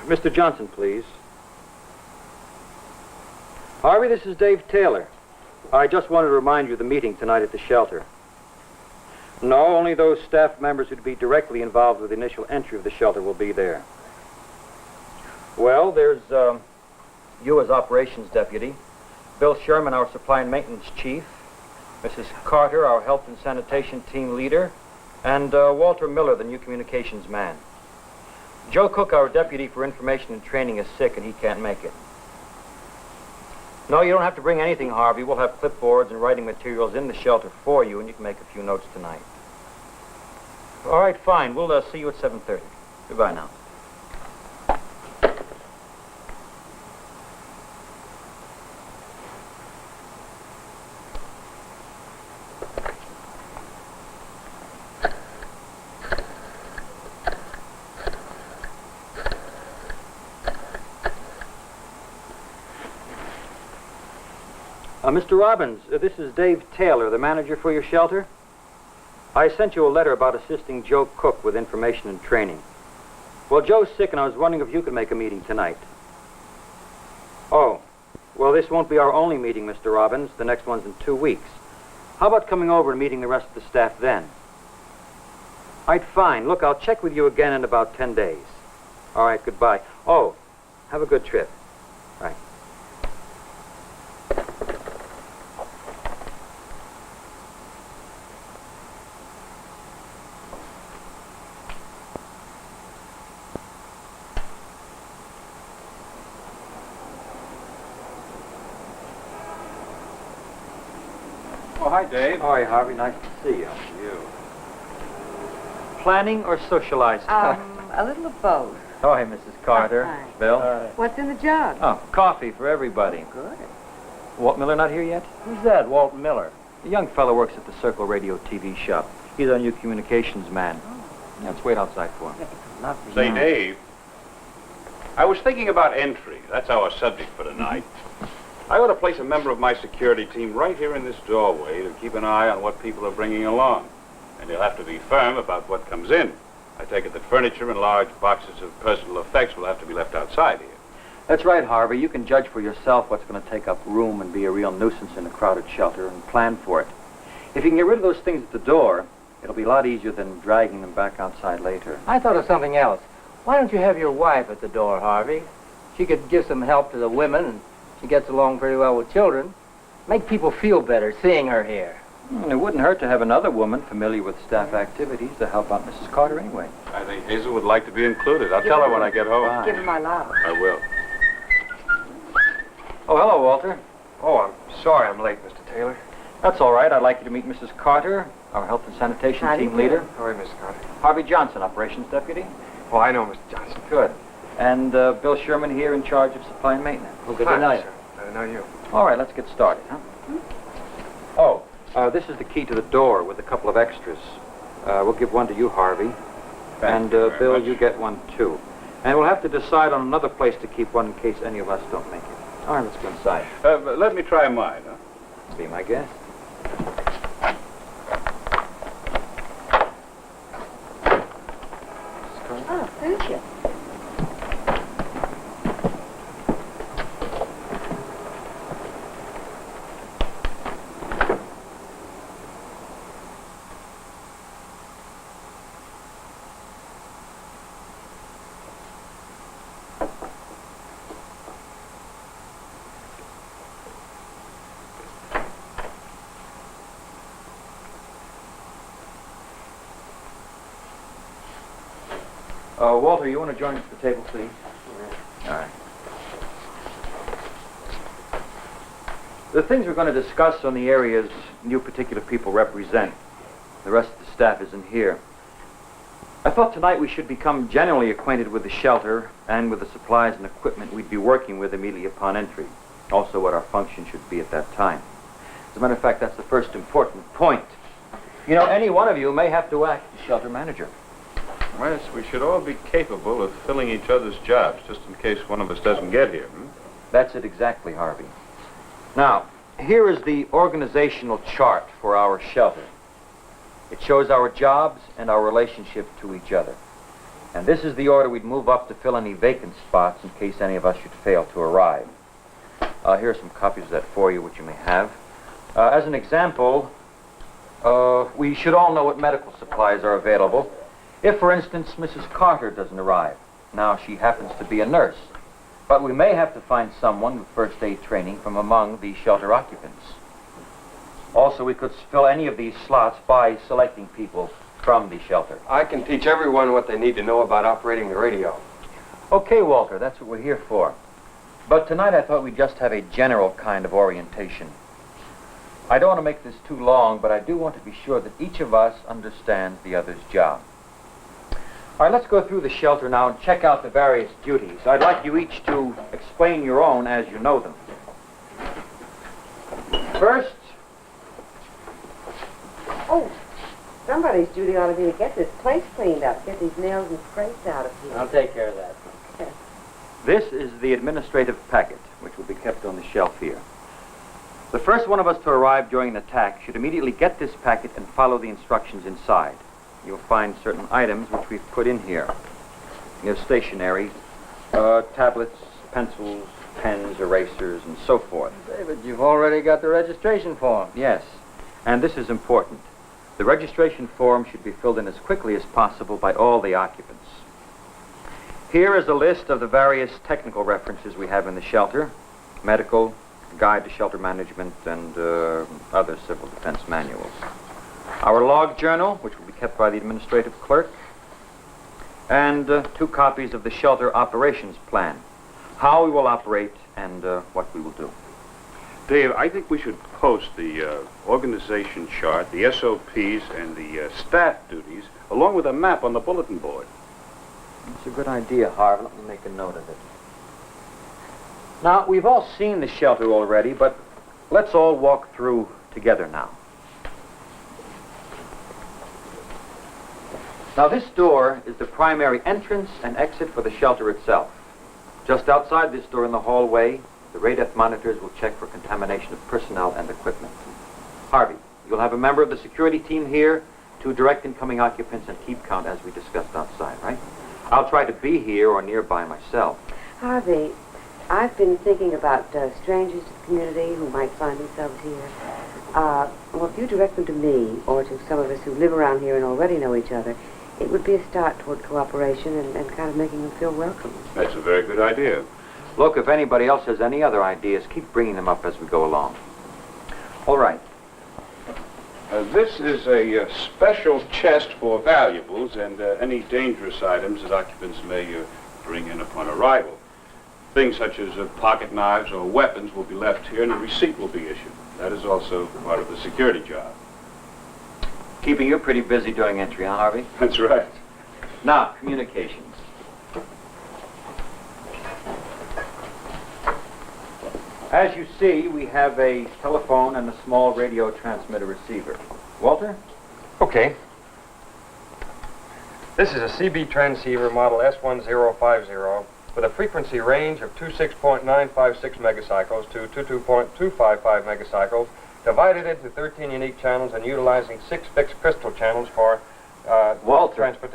Mr. Johnson, please. Harvey, this is Dave Taylor. I just wanted to remind you of the meeting tonight at the shelter. No, only those staff members who'd be directly involved with the initial entry of the shelter will be there. Well, there's you as operations deputy, Bill Sherman, our supply and maintenance chief, Mrs. Carter, our health and sanitation team leader, and Walter Miller, the new communications man. Joe Cook, our deputy for information and training, is sick and he can't make it. No, you don't have to bring anything, Harvey. We'll have clipboards and writing materials in the shelter for you, and you can make a few notes tonight. All right, fine. We'll see you at 7:30. Goodbye now. Mr. Robbins, this is Dave Taylor, the manager for your shelter. I sent you a letter about assisting Joe Cook with information and training. Well, Joe's sick, and I was wondering if you could make a meeting tonight. Oh, well, this won't be our only meeting, Mr. Robbins. The next one's in 2 weeks. How about coming over and meeting the rest of the staff then? All right, fine. Look, I'll check with you again in about 10 days. All right, goodbye. Oh, have a good trip. All right. Oh, hi, Dave. Hi, Harvey. Nice to see you. You. Planning or socializing? A little of both. Oh, hey, Mrs. Carter. Hi. Bill. What's in the jug? Oh, coffee for everybody. Good. Walt Miller not here yet? Who's that, Walt Miller? The young fellow works at the Circle Radio TV shop. He's our new communications man. Yeah, let's wait outside for him. Lovely. Say, Dave, I was thinking about entry. That's our subject for tonight. I ought to place a member of my security team right here in this doorway to keep an eye on what people are bringing along. And he'll have to be firm about what comes in. I take it that furniture and large boxes of personal effects will have to be left outside here. That's right, Harvey. You can judge for yourself what's going to take up room and be a real nuisance in a crowded shelter and plan for it. If you can get rid of those things at the door, it'll be a lot easier than dragging them back outside later. I thought of something else. Why don't you have your wife at the door, Harvey? She could give some help to the women, and she gets along pretty well with children. Make people feel better seeing her here. It wouldn't hurt to have another woman familiar with staff activities to help out Mrs. Carter anyway. I think Hazel would like to be included. I'll tell her when I get home. Fine. Give him my love. I will. Oh, hello, Walter. Oh, I'm sorry I'm late, Mr. Taylor. That's all right. I'd like you to meet Mrs. Carter, our health and sanitation How do you team do? leader. Sorry, Miss Carter. Harvey Johnson, operations deputy. Oh, I know, Mr. Johnson. Good. And Bill Sherman here in charge of supply and maintenance. Well, good Hi, to know you. sir. Glad to know you. All right, let's get started, huh? Oh, this is the key to the door with a couple of extras. We'll give one to you, Harvey. Thank you very Bill, much. you get one, too. And we'll have to decide on another place to keep one in case any of us don't make it. All right, let's go inside. Let me try mine, huh? Be my guest. Oh, thank you. Walter, you want to join us at the table, please? All right. The things we're going to discuss on the areas you particular people represent. The rest of the staff isn't here. I thought tonight we should become generally acquainted with the shelter and with the supplies and equipment we'd be working with immediately upon entry. Also what our function should be at that time. As a matter of fact, that's the first important point. You know, any one of you may have to act as shelter manager. Yes, we should all be capable of filling each other's jobs, just in case one of us doesn't get here. That's it exactly, Harvey. Now, here is the organizational chart for our shelter. It shows our jobs and our relationship to each other. And this is the order we'd move up to fill any vacant spots in case any of us should fail to arrive. Here are some copies of that for you, which you may have. As an example, we should all know what medical supplies are available. If, for instance, Mrs. Carter doesn't arrive. Now, she happens to be a nurse, but we may have to find someone with first aid training from among the shelter occupants. Also, we could fill any of these slots by selecting people from the shelter. I can teach everyone what they need to know about operating the radio. Okay, Walter, that's what we're here for. But tonight I thought we'd just have a general kind of orientation. I don't want to make this too long, but I do want to be sure that each of us understands the other's job. All right, let's go through the shelter now and check out the various duties. I'd like you each to explain your own as you know them. First, Oh, somebody's duty ought to be to get this place cleaned up, get these nails and scrapes out of here. I'll take care of that. this is the administrative packet, which will be kept on the shelf here. The first one of us to arrive during an attack should immediately get this packet and follow the instructions inside. You'll find certain items which we've put in here. You have stationery, tablets, pencils, pens, erasers, and so forth. David, you've already got the registration form. Yes, and this is important. The registration form should be filled in as quickly as possible by all the occupants. Here is a list of the various technical references we have in the shelter: medical, guide to shelter management, and other civil defense manuals. Our log journal, which will be kept by the administrative clerk, and 2 copies of the shelter operations plan, how we will operate and what we will do. Dave, I think we should post the organization chart, the SOPs, and the staff duties, along with a map on the bulletin board. It's a good idea, Harvey. Let me make a note of it. Now, we've all seen the shelter already, but let's all walk through together now. Now, this door is the primary entrance and exit for the shelter itself. Just outside this door in the hallway, the radar monitors will check for contamination of personnel and equipment. Harvey, you'll have a member of the security team here to direct incoming occupants and keep count as we discussed outside, right? I'll try to be here or nearby myself. Harvey, I've been thinking about strangers to the community who might find themselves here. Well, if you direct them to me or to some of us who live around here and already know each other, it would be a start toward cooperation and kind of making them feel welcome. That's a very good idea. Look, if anybody else has any other ideas, keep bringing them up as we go along. All right. This is a special chest for valuables and any dangerous items that occupants may bring in upon arrival. Things such as pocket knives or weapons will be left here and a receipt will be issued. That is also part of the security job. Keeping you pretty busy during entry, huh, Harvey? That's right. Now, communications. As you see, we have a telephone and a small radio transmitter receiver. Walter? Okay. This is a CB transceiver model S1050 with a frequency range of 26.956 megacycles to 22.255 megacycles, divided into 13 unique channels and utilizing 6 fixed crystal channels for Walter. transport.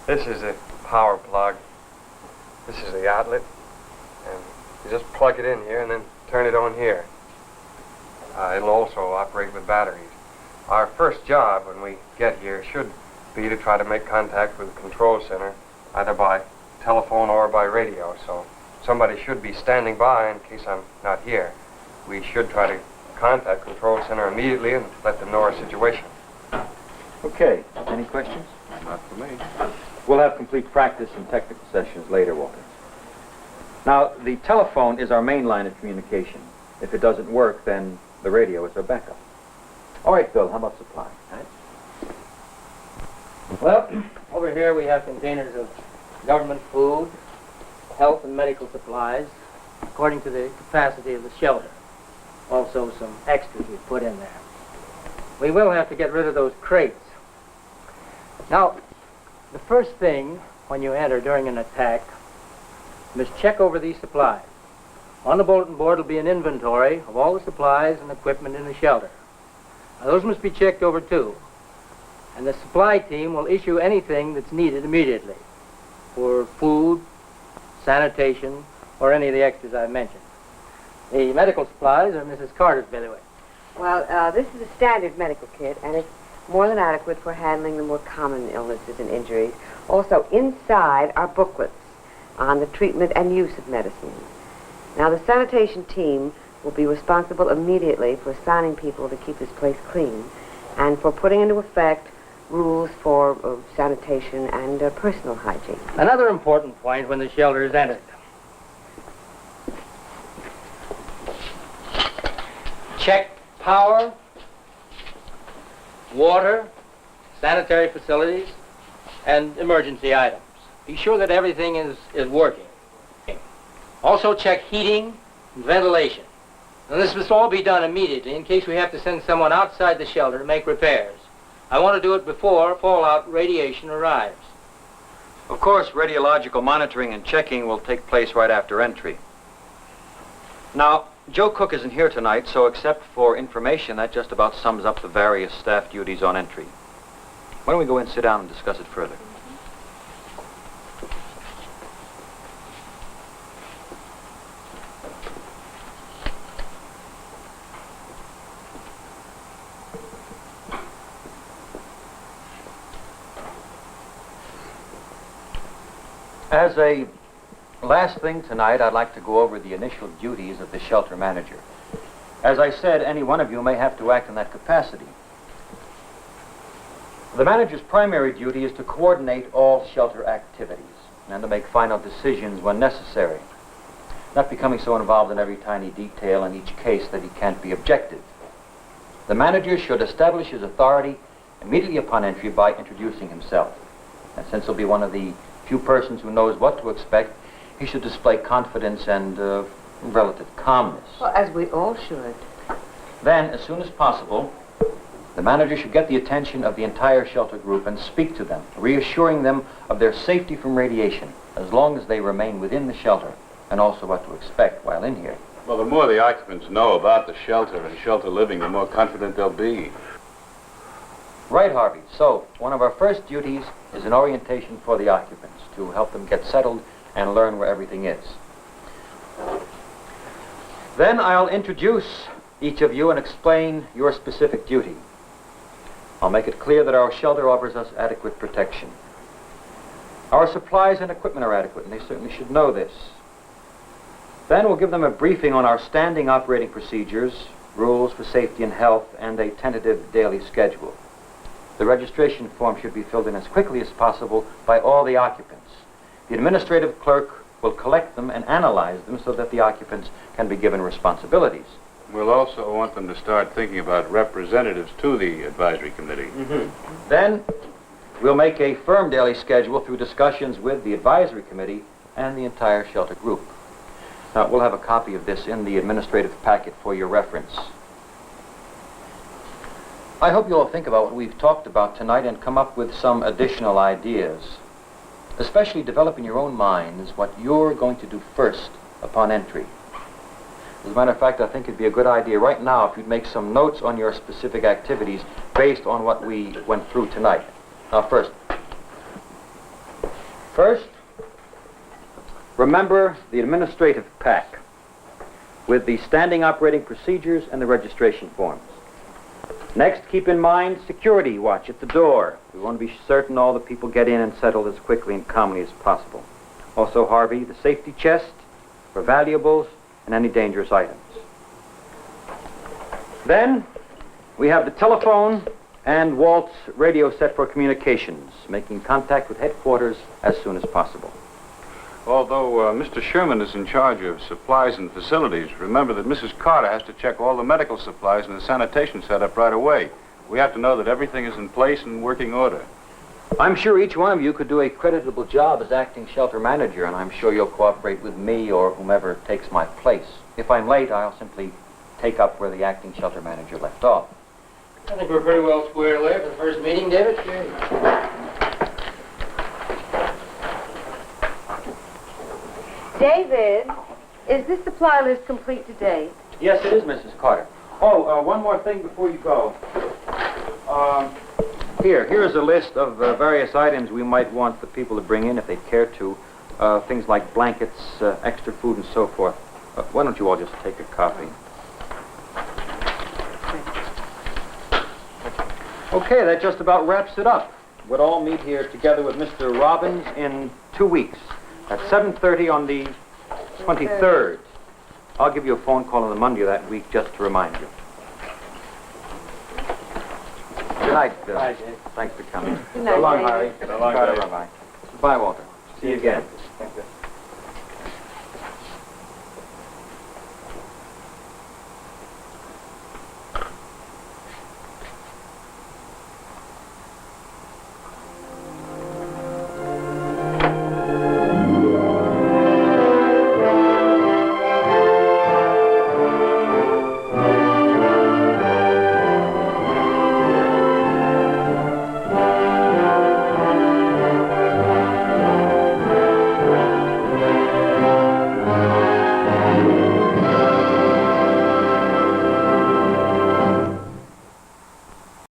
This is the power plug. This is the outlet. And you just plug it in here and then turn it on here. It'll also operate with batteries. Our first job when we get here should be to try to make contact with the control center, either by telephone or by radio. So somebody should be standing by in case I'm not here. We should try to contact control center immediately and let them know our situation. Okay. Any questions? Not for me. We'll have complete practice and technical sessions later, Walter. Now, the telephone is our main line of communication. If it doesn't work, then the radio is our backup. All right, Bill, how about supply? Well, over here we have containers of government food, health and medical supplies, according to the capacity of the shelter. Also some extras we put in there. We will have to get rid of those crates. Now, the first thing when you enter during an attack, you must check over these supplies. On the bulletin board will be an inventory of all the supplies and equipment in the shelter. Now, those must be checked over too. And the supply team will issue anything that's needed immediately for food, sanitation, or any of the extras I've mentioned. The medical supplies are Mrs. Carter's bailiwick. Well, this is a standard medical kit, and it's more than adequate for handling the more common illnesses and injuries. Also, inside are booklets on the treatment and use of medicines. Now, the sanitation team will be responsible immediately for assigning people to keep this place clean and for putting into effect rules for sanitation and personal hygiene. Another important point when the shelter is entered. Check power, water, sanitary facilities, and emergency items. Be sure that everything is working. Also check heating and ventilation. And this must all be done immediately in case we have to send someone outside the shelter to make repairs. I want to do it before fallout radiation arrives. Of course, radiological monitoring and checking will take place right after entry. Now, Joe Cook isn't here tonight, so except for information, that just about sums up the various staff duties on entry. Why don't we go in, sit down, and discuss it further? As a last thing tonight, I'd like to go over the initial duties of the shelter manager. As I said, any one of you may have to act in that capacity. The manager's primary duty is to coordinate all shelter activities and to make final decisions when necessary, not becoming so involved in every tiny detail in each case that he can't be objective. The manager should establish his authority immediately upon entry by introducing himself. And since he'll be one of the few persons who knows what to expect, he should display confidence and relative calmness. Well, as we all should. Then, as soon as possible, the manager should get the attention of the entire shelter group and speak to them, reassuring them of their safety from radiation, as long as they remain within the shelter, and also what to expect while in here. Well, the more the occupants know about the shelter and shelter living, the more confident they'll be. Right, Harvey. So, one of our first duties is an orientation for the occupants, to help them get settled and learn where everything is. Then I'll introduce each of you and explain your specific duty. I'll make it clear that our shelter offers us adequate protection. Our supplies and equipment are adequate, and they certainly should know this. Then we'll give them a briefing on our standing operating procedures, rules for safety and health, and a tentative daily schedule. The registration form should be filled in as quickly as possible by all the occupants. The administrative clerk will collect them and analyze them so that the occupants can be given responsibilities. We'll also want them to start thinking about representatives to the advisory committee. Then we'll make a firm daily schedule through discussions with the advisory committee and the entire shelter group. Now, we'll have a copy of this in the administrative packet for your reference. I hope you'll think about what we've talked about tonight and come up with some additional ideas, especially develop in your own minds what you're going to do first upon entry. As a matter of fact, I think it'd be a good idea right now if you'd make some notes on your specific activities based on what we went through tonight. Now, first, remember the administrative pack with the standing operating procedures and the registration forms. Next, keep in mind security watch at the door. We want to be certain all the people get in and settled as quickly and calmly as possible. Also, Harvey, the safety chest for valuables and any dangerous items. Then, we have the telephone and Walt's radio set for communications, making contact with headquarters as soon as possible. Although Mr. Sherman is in charge of supplies and facilities, remember that Mrs. Carter has to check all the medical supplies and the sanitation setup right away. We have to know that everything is in place and working order. I'm sure each one of you could do a creditable job as acting shelter manager, and I'm sure you'll cooperate with me or whomever takes my place. If I'm late, I'll simply take up where the acting shelter manager left off. I think we're pretty well squared away for the first meeting, David. David, is this supply list complete to date? Yes, it is, Mrs. Carter. Oh, one more thing before you go. Here's a list of various items we might want the people to bring in if they care to. Things like blankets, extra food, and so forth. Why don't you all just take a copy? Okay, that just about wraps it up. We'll all meet here together with Mr. Robbins in 2 weeks at 7:30 on the 23rd. I'll give you a phone call on the Monday of that week just to remind you. Good night, Bill. Bye, Jay. Thanks for coming. Good night, So long, David. Harvey. So long, Bye, Dave. bye. Bye, Walter. See you again. Thank you.